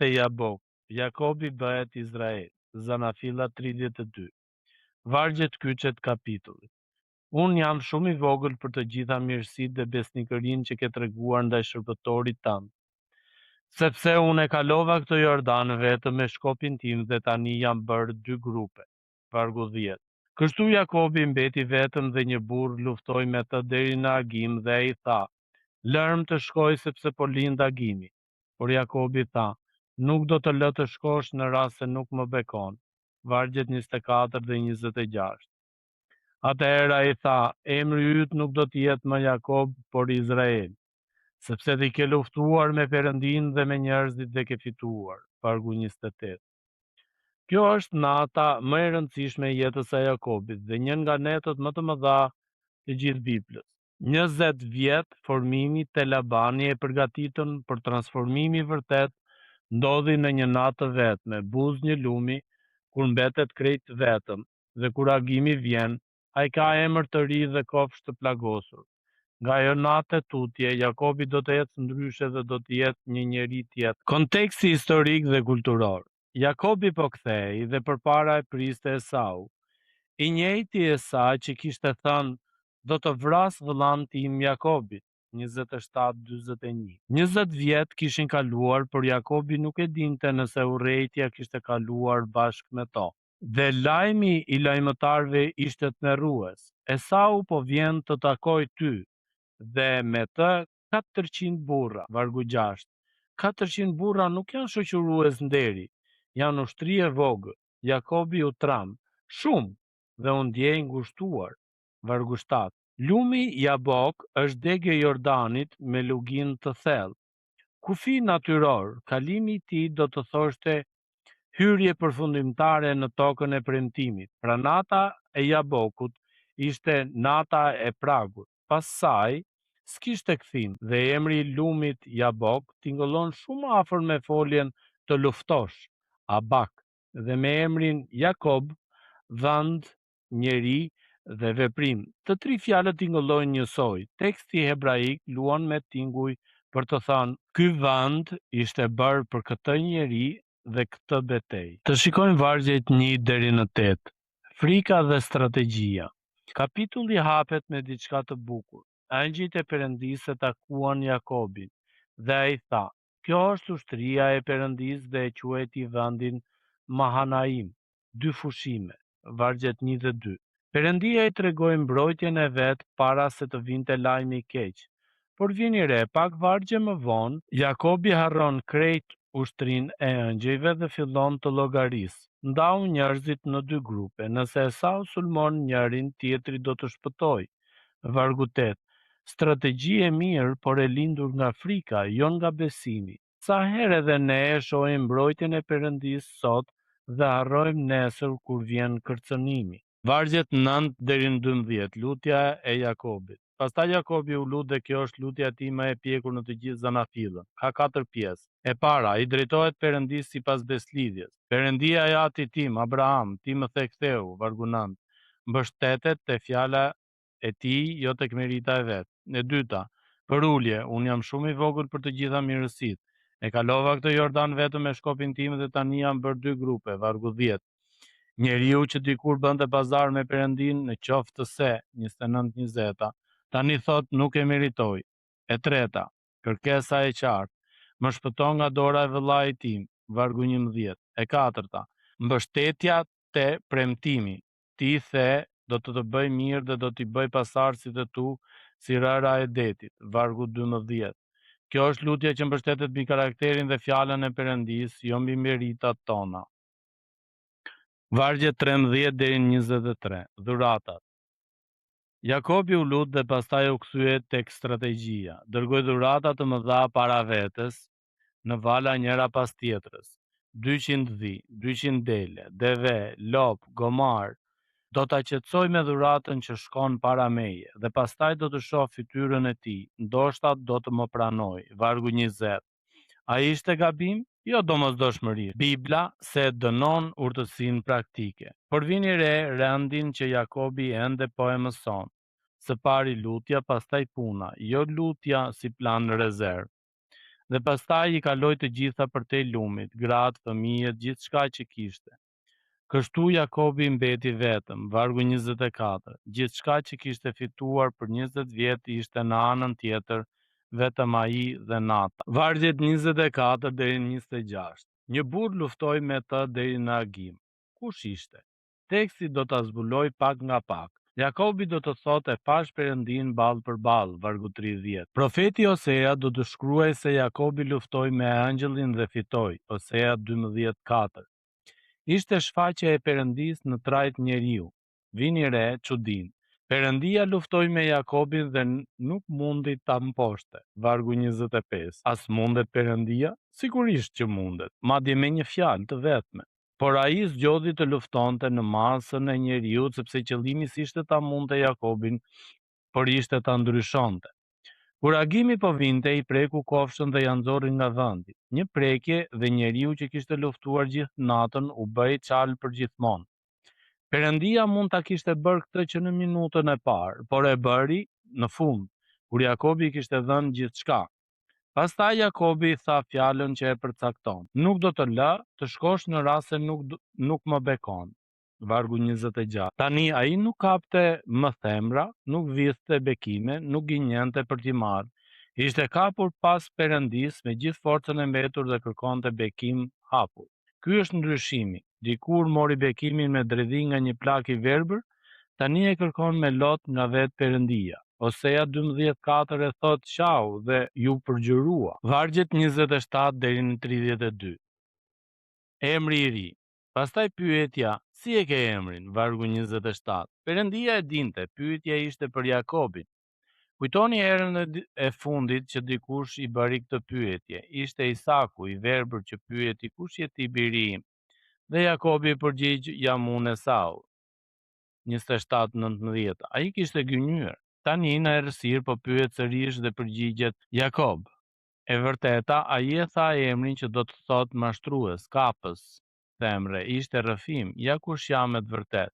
te Jabok, Jakobi bëhet Izrael, Zanafilla 32. Vargjet kyçet kapitullit. Unë jam shumë i vogël për të gjitha mirësitë dhe besnikërinë që ke treguar ndaj shërbëtorit tënd. Sepse unë e kalova këtë Jordan vetëm me shkopin tim dhe tani jam bërë 2 grupe. Vargu 10. Kështu Jakobi mbeti vetëm dhe një burr luftoi me të deri në Agim dhe ai tha: "Lërm të shkoj sepse po lind Agimi." Por Jakobi tha: "Nuk do të lë të shkosh në rast se nuk më bekon." Vargjet 24 dhe 26. Atëherë ai tha: "Emri yt nuk do të jetë më Jakob, por Izrael, sepse ti ke luftuar me Perëndin dhe me njerëzit dhe ke fituar." Vargu 28. Kjo është nata më e rëndësishme e jetës së Jakobit dhe një nga netët më të mëdha të gjithë Biblës. 20 vjet formimi te Labani e përgatitën për transformimi vërtet ndodhi në një natë të vetme, buz një lumi, kur mbetet krejt vetëm, dhe kur Agimi vjen, ai ka emër të ri dhe kofsh të plagosur. Nga ajo natë e tutje, Jakobi do të ecë ndryshe dhe do të jetë një njeri tjetër. Konteksti historik dhe kulturor. Jakobi po kthehej dhe përpara e priste Esau. I njëjti Esau që kishte thënë: "Do të vras vëllan tim Jakobit." 27:41. 20 vjet kishin kaluar, por Jakobi nuk e dinte nëse urrejtja kishte kaluar bashkë me to. Dhe lajmi i lajmëtarëve ishte tmerrues. Esau po vjen të takoj ty, dhe me të 400 burra. Vargu 6. 400 burra nuk janë shoqërues nderi, janë ushtri e vogël. Jakobi u tram shumë dhe u ndjej ngushtuar. Vargu 7. Lumi Jabok është degë e Jordanit me lugin të thellë. Kufi natyror, kalimi i tij do të thoshte hyrje përfundimtare në tokën e premtimit. Pra nata e Jabokut ishte nata e pragut. Pas saj s'kishte kthim dhe emri i lumit Jabok tingëllon shumë afër me foljen të luftosh, Abak, dhe me emrin Jakob, vend, njeri dhe veprim. Të 3 fjalët tingëllojnë njësoj. Teksti hebraik luan me tinguj për të thënë: "Ky vend ishte bërë për këtë njeri dhe këtë betejë." Të shikojmë vargjet 1 deri në 8. Frika dhe strategjia. Kapitulli hapet me diçka të bukur. Angjëjt e Perëndisë e takuan Jakobin dhe ai tha: "Kjo është ushtria e Perëndisë dhe e quajti vendin Mahanaim, 2 fushime." Vargjet 1 dhe 2. Perëndia i tregoi mbrojtjen e vet para se të vinte lajmi i keq. Por vini re, pak vargje më vonë, Jakobi harron krejt ushtrinë e angjëjve dhe fillon të llogarisë. Ndau njerëzit në 2 grupe. Nëse Esau sulmon njërin, tjetri do të shpëtojë. Vargu 8. Strategji e mirë, por e lindur nga frika, jo nga besimi. Sa herë edhe ne e shohim mbrojtjen e Perëndisë sot dhe harrojmë nesër kur vjen kërcënimi. Vargjet 9 deri në 12. Lutja e Jakobit. Pastaj Jakobi u lut dhe kjo është lutja e tij më e pjekur në të gjithë Zanafillën. Ka 4 pjesë. E para, i drejtohet Perëndisë sipas beslidhjes. Perëndia e atit tim, Abraham, ti më the ktheu, vargu 9. Mbështetet te fjala e tij, jo tek merita e vet. E dyta, për ulje, unë jam shumë i vogël për të gjitha mirësitë. E kalova këtë Jordan vetëm me shkopin tim dhe tani jam bërë 2 grupe. Vargu 10. Njeriu që dikur bënte pazar me Perëndin në qoftë se 29:20, tani thot nuk e meritoj. E treta, kërkesa e qartë, më shpëton nga dora e vëllait tim. Vargu 11. E katërta, mbështetja te premtimi. Ti the do të bëj mirë dhe do t'i bëj pasardhësit e tu si rëra e detit. Vargu 12. Kjo është lutja që mbështetet mbi karakterin dhe fjalën e Perëndisë, jo mbi meritat tona. Vargje 13 deri në 23. Dhuratat. Jakobi u lut dhe pastaj u kthye tek strategjia. Dërgoi dhurata të mëdha para vetes, në vala njëra pas tjetrës. 200 dhi, 200 dele, deve, lop, gomar. Do ta qetësoj me dhuratën që shkon para meje, dhe pastaj do të shoh fytyrën e tij, ndoshta do të më pranoj. Vargu 20. Ai ishte gabim? Jo domosdoshmëri. Bibla se dënon urtësinë praktike. Por vini re rendin që Jakobi ende po e mëson. Së pari lutja, pastaj puna, jo lutja si plan rezerv. dhe pastaj I kaloi të gjitha përtej lumit, gratë, fëmijët, gjithçka që kishte. Kështu Jakobi mbeti vetëm, vargu 24. Gjithçka që kishte fituar për 20 vjet ishte në anën tjetër, vetëm ai dhe nata. Vargjet 24 deri në 26. Një burr luftoi me të deri në Agim. Kush ishte? Teksti do ta zbuloj pak nga pak. Jakobi do të thotë e pash Perëndin ballë për ballë, vargu 30. Profeti Osea do të shkruaj se Jakobi luftoi me angjëllin dhe fitoi, Osea 12:4. Ishte shfaqja e Perëndis në trajt njeriu. Vini re çudin. Perëndia luftoi me Jakobin dhe nuk mundi ta mposhte. Vargu 25. As mundet Perëndia? Sigurisht që mundet, madje me një fjalë të vetme. Por ai zgjodhi të luftonte në masën e njeriut sepse qëllimi s'ishte ta mundte Jakobin, por ishte ta ndryshonte. Kur Agimi po vinte, I preku kofshën dhe ja nxorri nga vendi. Një prekje dhe njeriu që kishte luftuar gjithë natën u bëi çal për gjithmonë. Perëndia mund ta kishte bërë këtë që në minutën e parë, por e bëri në fund, kur Jakobi kishte dhënë gjithçka. Pastaj Jakobi tha fjalën që e përcakton: Nuk do të lë të shkosh në rast se nuk më bekon. Vargu 26. Tani ai nuk kapte më themra, nuk vidhte bekime, nuk gënjente për t'i marrë. Ishte kapur pas Perëndis me gjithë forcën e mbetur dhe kërkonte bekim hapur. Ky është ndryshimi. Dikur mori bekimin me dredhi nga një plak I verbër, tani e kërkon me lot nga vetë Perëndia. Osea 12:4 e thot qau dhe ju përgjërua. Vargjet 27 deri në 32. Emri I ri. Pastaj pyetja, si e ke emrin? Vargu 27. Perëndia e dinte, pyetja ishte për Jakobin. Kujtoni herën e fundit që dikush I bëri këtë pyetje. Ishte Isaku, I verbër që pyeti kush je ti biri im? Dhe Jakobi përgjigj jam unë Esau. 27:19. Ai kishte gënjur. Tani në errësirë po pyet sërish dhe përgjigjet Jakob. E vërteta, ai e tha emrin që do të thotë mashtrues, kapës, themre, ishte rrëfim, ja kush jam e të vërtet.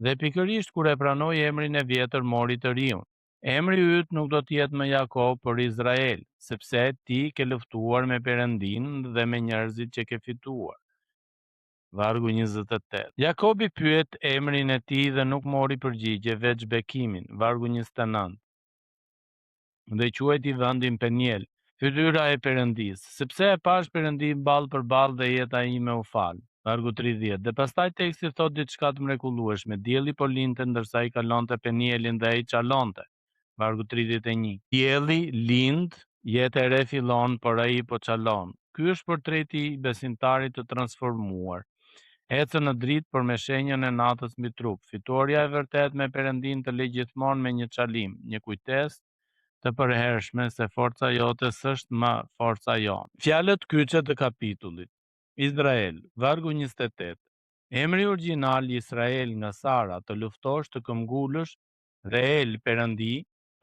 Dhe pikërisht kur e pranoi emrin e vjetër mori të riun. Emri yt nuk do të jetë më Jakob, por Izrael, sepse ti ke luftuar me Perëndin dhe me njerëzit që ke fituar. Vargu 28. Jakobi pyet emrin e tij dhe nuk mori përgjigje veç bekimin. Vargu 29. Dhe quajti vendin Peniel, fytyra e Perëndis, sepse e pash Perëndin ballë për ballë dhe jeta ime u fal. Vargu 30. Dhe pastaj teksti thot diçka të mrekullueshme. Dielli po linte ndërsa I kalonte Penielin dhe ai çalonte. Vargu 31. Dielli lind, jeta e re fillon, por ai po çalon. Ky është portreti I besimtarit të transformuar. Ecën në dritë por me shenjën e natës mbi trup. Fitoria e vërtet me Perëndin të lej gjithmonë me një çalim, një kujtesë të përhershme se forca jote s'është më forca jonë. Fjalët kyçe të kapitullit. Izrael, vargu 28. Emri origjinal I Israel nga Sara, të luftosh, të këmbgulësh, dhe El Perëndi,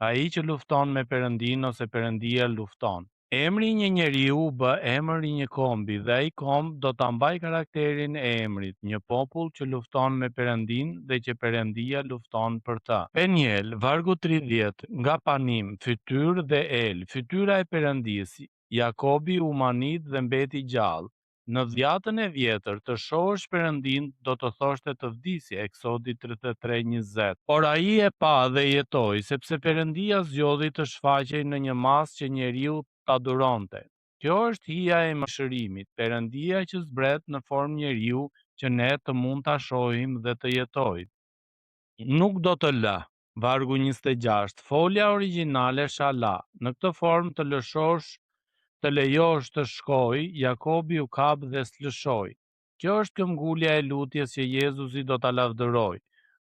ai që lufton me Perëndin ose Perëndia lufton. Emri një njeriu bë emër I një kombi dhe ai komb do ta mbaj karakterin e emrit, një popull që lufton me Perëndin dhe që Perëndia lufton për ta. Peniel, vargu 30, nga Panim, fytyr dhe El, fytyra e Perëndis, Jakobi u manit dhe mbeti gjallë. Në dhjatën e vjetër të shohësh Perëndin do të thoshte të vdisje, Eksodi 33:20. Por ai e pa dhe jetoi, sepse Perëndia zgjodhi të shfaqej në një masë që njeriu ta duronte. Kjo është hija e mëshirimit, Perëndia që zbret në formë njeriu që ne të mund ta shohim dhe të jetojmë. Nuk do të lë. Vargu 26. Folja origjinale shala. Në këtë formë të lëshosh të lejosh të shkoj, Jakobi u kap dhe s'lëshoi. Kjo është këmbgulja e lutjes që Jezusi do ta lavdëroj.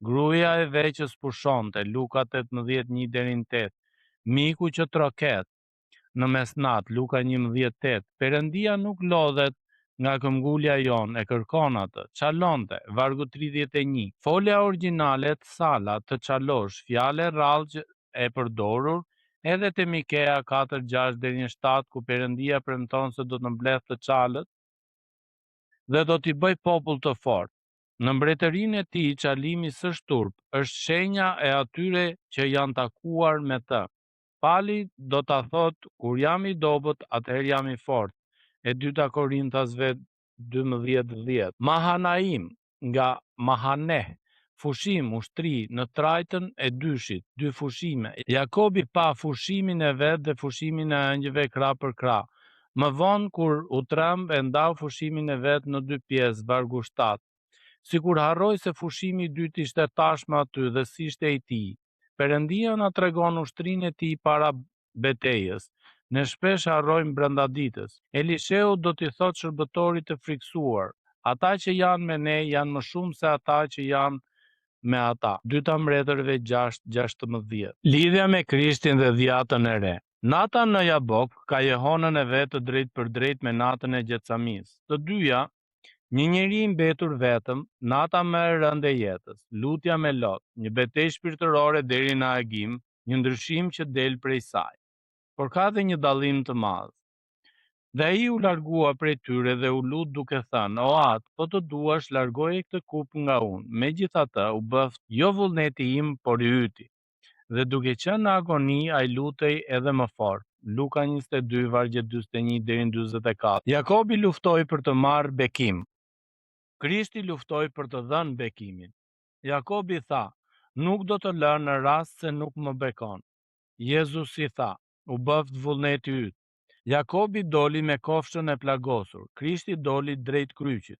Gruaja e veqës pushonte, Luka 18:1-8. Miku që troket në mesnat, Luka 11:8. Perëndia nuk lodhet nga këmbgulja jon, e kërkon atë, çalonte. Vargu 31. Folja origjinale të sala, të çalosh, fjalë rrallë e përdorur edhe te Mikea 4:6-7, ku Perëndia premton se do të mbledh të çalët dhe do t'i bëj popull të fortë. Në mbretërinë e tij çalimi s'është turp, është shenja e atyre që janë takuar me të. Pali do ta thot, kur jam i dobët, atëherë jam i fort. E 2 Korinthasve 12:10. Mahanaim nga Mahaneh, fushim, ushtri, në trajtën e dyshit, 2 fushime. Jakobi pa fushimin e vet dhe fushimin e ëngjëve krah për krah. Më vonë kur u tremb e ndau fushimin e vet në 2 pjesë, vargu 7. Sikur harroj se fushimi i dytë ishte tashmë aty dhe s'ishte i tij. Perëndia na tregon ushtrinë e tij para betejës. Ne shpesh harrojmë brenda ditës. Elisheu do t'i thotë shërbëtorit të friksuar, ata që janë me ne janë më shumë se ata që janë me ata. 2 Mbretërve 6:16. Lidhja me Krishtin dhe dhjatën e re. Nata në Jabok ka Jehonën e vet të drejt për drejt me natën e Gjetsamis. Të dyja, një njeri i mbetur vetëm, nata më e rëndë e jetës, lutja me Lot, një betejë shpirtërore deri në agim, një ndryshim që del prej saj. Por ka dhe një dallim të madh. Dhe ai u largua prej tyre dhe u lut duke thënë: "O Atë, po të duash, largoje këtë kup nga unë." Megjithatë, u bëft jo vullneti im, por i yti. Dhe duke qenë në agoni, ai lutej edhe më fort. Luka 22, vargje 41 deri në 44. Jakobi luftoi për të marrë bekim. Krishti luftoi për të dhënë bekimin. Jakobi tha: "Nuk do të lë në rast se nuk më bekon." Jezus i tha: "U bëft vullneti yt." Jakobi doli me kofshën e plagosur. Krishti doli drejt kryqit,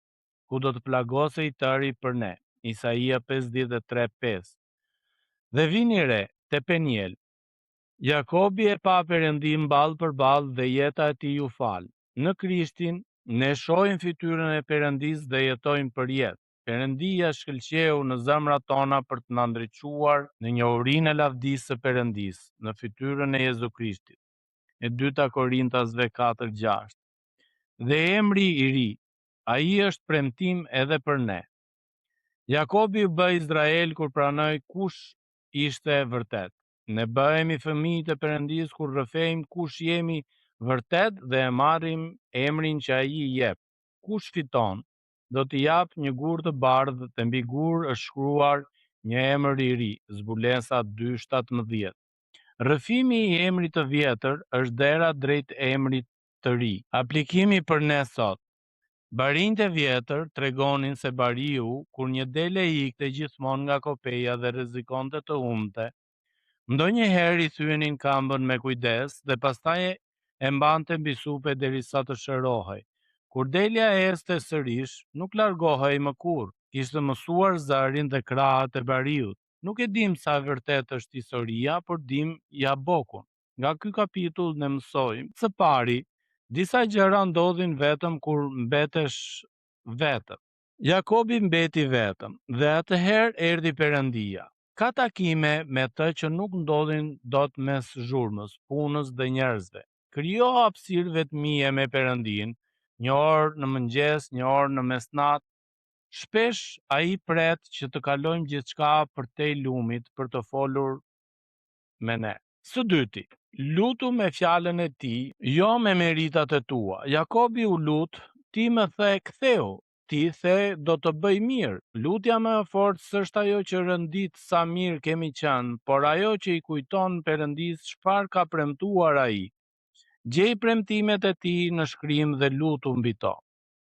ku do të plagosej tëri për ne. Isaia 53:5. Dhe vini re te Peniel. Jakobi e pa Perëndin ballë për ballë dhe jeta e tij u fal. Në Krishtin ne shohim fytyrën e Perëndisë dhe jetojmë për jetë. Perëndia shkëlqeu në zemrat tona për të na ndriçuar në njohurinë e lavdisë së Perëndisë, në fytyrën e Jezu Krishtit. E 2 Korinthasve 4:6. Dhe emri i ri, ai është premtim edhe për ne. Jakobi u bë Izrael kur pranoi kush ishte vërtet. Ne bëhemi fëmijët e Perëndisë kur rrëfejmë kush jemi vërtet dhe e marrim emrin që ai i jep. Kush fiton, do t'i jap një gur të bardhë dhe mbi gur është shkruar një emër i ri. Zbulesa 2:17. Rrëfimi i emrit të vjetër është dera drejt emrit të ri. Aplikimi për ne sot. Barinjtë e vjetër tregonin se bariu, kur një dele ikte gjithmonë nga kopeja dhe rrezikonte të humte, ndonjëherë i thyenin këmbën me kujdes dhe pastaj e mbante mbi supe derisa të shërohej. Kur delja este sërish, nuk largohej më kurrë. Kishte mësuar zërin dhe krahët e bariut. Nuk e dim sa e vërtet është historia, por dim Jabokun. Nga ky kapitull ne mësojmë: së pari, disa gjëra ndodhin vetëm kur mbetesh vetëm. Jakobi mbeti vetëm dhe atëherë erdhi Perëndia. Ka takime me të që nuk ndodhin dot mes zhurmës, punës dhe njerëzve. Krijo hapësirë vetmie me Perëndin, një orë në mëngjes, një orë në mesnatë. Shpesh ai pret që të kalojmë gjithçka përtej lumit për të folur me ne. Së dyti, lutu me fjalën e tij, jo me meritat e tua. Jakobi u lut: "Ti më the ktheu." Ti the do të bëj mirë. Lutja më e fortë s'është ajo që rëndit sa mirë kemi qenë, por ajo që i kujton Perëndisë çfarë ka premtuar ai. Gjej premtimet e tij në shkrim dhe lutu mbi to.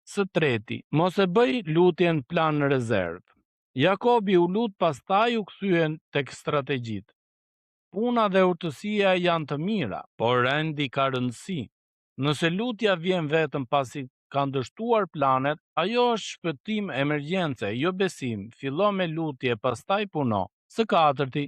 Së treti, mos e bëj lutjen plan rezervë. Jakobi u lut, pastaj u kthyen tek strategjitë. Puna dhe urtësia janë të mira, por rendi ka rëndësi. Nëse lutja vjen vetëm pasi ka ndështuar planet, ajo është shpëtim emergjence, jo besim. Fillo me lutje, pastaj puno. Së katërti,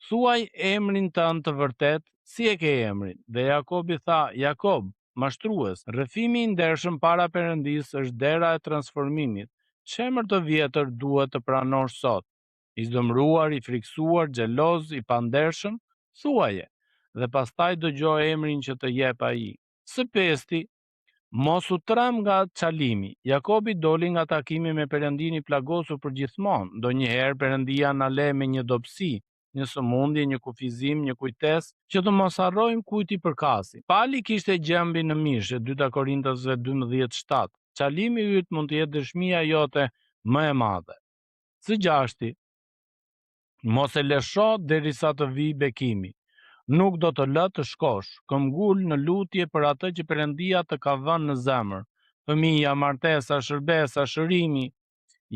thuaj emrin tënd të vërtet, si e ke emrin? Dhe Jakobi tha: Jakob, mashtrues. Rrëfimi i ndershëm para Perëndisë është dera e transformimit. Ç'emër të vjetër duhet të pranosh sot? I zdëmruar, i friksuar, xheloz, i pandershëm? Thuaje, dhe pastaj dëgjoj emrin që të jep ai. Së pesti, mos u trem nga çalimi. Jakobi doli nga takimi me Perëndin i plagosur për gjithmonë. Ndonjëherë Perëndia na le me një dobësi, një sëmundje, një kufizim, një kujtesë, që të mos harrojmë kujt i përkasim. Pali kishte gjembin në mishë, 2 Korinthasve 12:7. Çalimi yt mund të jetë dëshmia jote më e madhe. Së gjashti, mos e lësho derisa të vijë bekimi. Nuk do të lë të shkosh, këmbgul në lutje për atë që Perëndia të ka vënë në zemër. Fëmija, martesa, shërbesa, shërimi.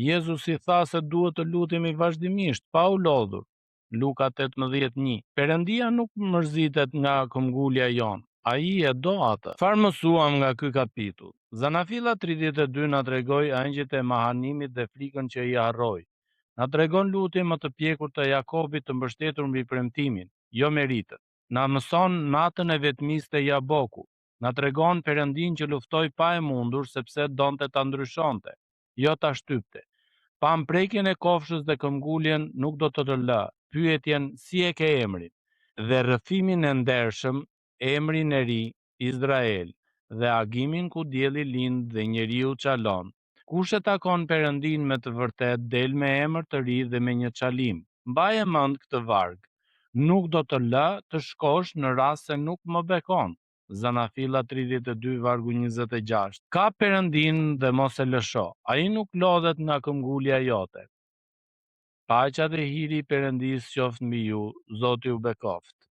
Jezusi tha se duhet të lutemi vazhdimisht, pa u lodhur. Luka 18:1. Perëndia nuk mërzitet nga këmbgulja jon. Ai e do atë. Çfarë mësuam nga ky kapitull? Zanafilla 32 na tregoi angjët e Mahanimit dhe frikën që i harroi. Na tregon lutje më të pjekur të Jakobit të mbështetur mbi premtimin, jo meritët. Na mëson natën e vetmisë të Jaboku. Na tregon Perëndin që luftoi pa e mundur sepse donte ta ndryshonte, jo ta shtypte. Pamprejkjen e kofshës dhe këmbguljen nuk do të lë, pyetjen si e ke emrin, dhe rrëfimin e ndershëm, emrin e ri, Izrael, dhe agimin ku dielli lind dhe njeriu çalon. Kush e takon Perëndin me të vërtet del me emër të ri dhe me një çalim. Mbaje mend këtë varg. Nuk do të lë të shkosh në rast se nuk më bekon. Zanafilla 32 vargu 26. Ka Perëndin dhe mos e lësho. Ai nuk lodhet nga këmbgulja jote. Paqja dhe hiri i Perëndisë qoftë mbi ju. Zoti ju bekoft.